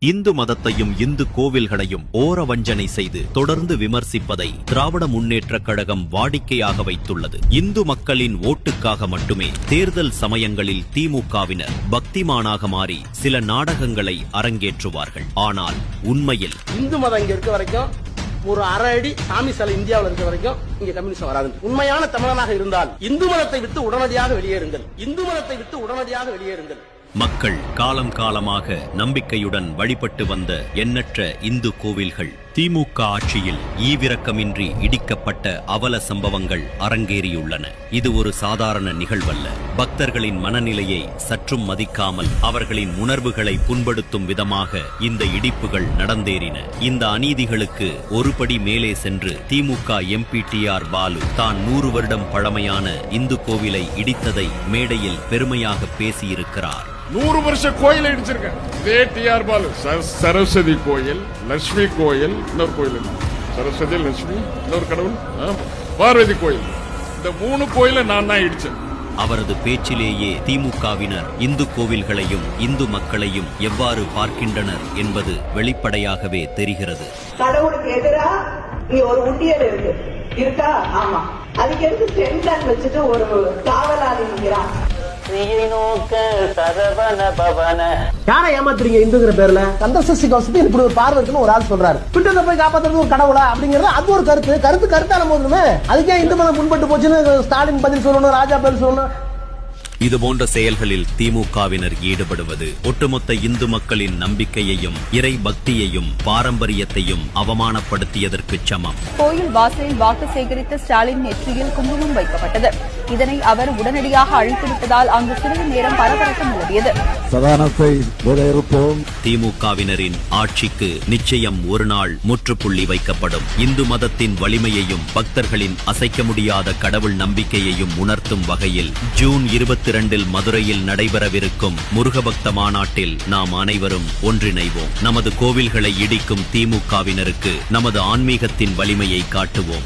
இந்து மதத்தையும் இந்து கோவில்களையும் ஓர வஞ்சனை செய்து தொடர்ந்து விமர்சிப்பதை திராவிட முன்னேற்றக் கழகம் வாடிக்கையாக வைத்துள்ளது. இந்து மக்களின் ஓட்டுக்காக மட்டுமே தேர்தல் சமயங்களில் திமுகவினர் பக்திமானாக மாறி சில நாடகங்களை அரங்கேற்றுவார்கள். ஆனால் உண்மையில் இந்து மதம் இங்க இருக்க வரைக்கும் ஒரு அரை அடி சாமி சிலை இந்தியாவில் இருக்க வரைக்கும் இங்க கம்யூனிஸ்ட் வராது. உண்மையான தமிழனாக இருந்தால் இந்து மதத்தை விட்டு உடனடியாக வெளியேறுங்கள். இந்து மதத்தை விட்டு உடனடியாக வெளியேறுங்கள். மக்கள் காலம் காலமாக நம்பிக்கையுடன் வழிபட்டு வந்த எண்ணற்ற இந்து கோவில்கள் திமுக ஆட்சியில் ஈவிரக்கமின்றி இடிக்கப்பட்ட அவல சம்பவங்கள் அரங்கேறியுள்ளன. இது ஒரு சாதாரண நிகழ்வல்ல. பக்தர்களின் மனநிலையை சற்றும் மதிக்காமல் அவர்களின் உணர்வுகளை புண்படுத்தும் விதமாக இந்த இடிப்புகள் நடந்தேறின. இந்த அநீதிகளுக்கு ஒருபடி மேலே சென்று திமுக எம்பி டி.ஆர். பாலு தான் 100 வருடம் பழமையான இந்து கோவிலை இடித்ததை மேடையில் பெருமையாக பேசியிருக்கிறார். 100 வருஷ கோயிலை இடிச்சிருக்கேன். இதே டி.ஆர். பாலு சரஸ்வதி கோயில், லட்சுமி கோயில், இன்னொரு கோயில், சரஸ்வதி, லட்சுமி, இன்னொரு கடவுள் பார்வதி கோயில், இந்த 3 கோயிலை நான் தான் இடிச்சேன். அவரது பேச்சிலேயே திமுகவினர் இந்து கோவில்களையும் இந்து மக்களையும் எவ்வாறு பார்க்கின்றனர் என்பது வெளிப்படையாகவே தெரிகிறது. கடவுளுக்கு எதிரா ஒரு உண்டியல் இருக்கா? ஆமா. அதுக்கு எடுத்து சென்டன் வச்சுட்டு ஒரு காவலாளி நிற்கிறான். யாரை ஏமாத்துறீங்க இந்துங்கிற பேர்ல? கந்தசஷ்டி கவசத்துக்கு இப்படி ஒரு பார்வை இருக்குன்னு ஒரு ஆள் சொல்றாரு. பிட்டத்தை போய் காப்பாத்துறது ஒரு கடவுளா அப்படிங்கறது அது ஒரு கருத்தான போதுமே. அதுக்கே இந்து மதம் முன்பட்டு போச்சுன்னு ஸ்டாலின் பதில் சொல்லணும், ராஜா பதில் சொல்லணும். இதுபோன்ற செயல்களில் திமுகவினர் ஈடுபடுவது ஒட்டுமொத்த இந்து மக்களின் நம்பிக்கையையும் இறை பக்தியையும் பாரம்பரியத்தையும் அவமானப்படுத்தியதற்கு சமம். கோயில் வாசலில் வாக்கு சேகரித்த ஸ்டாலின் நெற்றியில் குங்குமம் வைக்கப்பட்டது. இதனை அவர் உடனடியாக அழித்துவிட்டதால் அங்கு சிறிது நேரம் பரபரப்பு நிலவியது. திமுகவினரின் ஆட்சிக்கு நிச்சயம் ஒரு நாள் முற்றுப்புள்ளி வைக்கப்படும். இந்து மதத்தின் வலிமையையும் பக்தர்களின் அசைக்க முடியாத கடவுள் நம்பிக்கையையும் உணர்த்தும் வகையில் ஜூன் 22 மதுரையில் நடைபெறவிருக்கும் முருகபக்த மாநாட்டில் நாம் அனைவரும் ஒன்றிணைவோம். நமது கோவில்களை இடிக்கும் திமுகவினருக்கு நமது ஆன்மீகத்தின் வலிமையை காட்டுவோம்.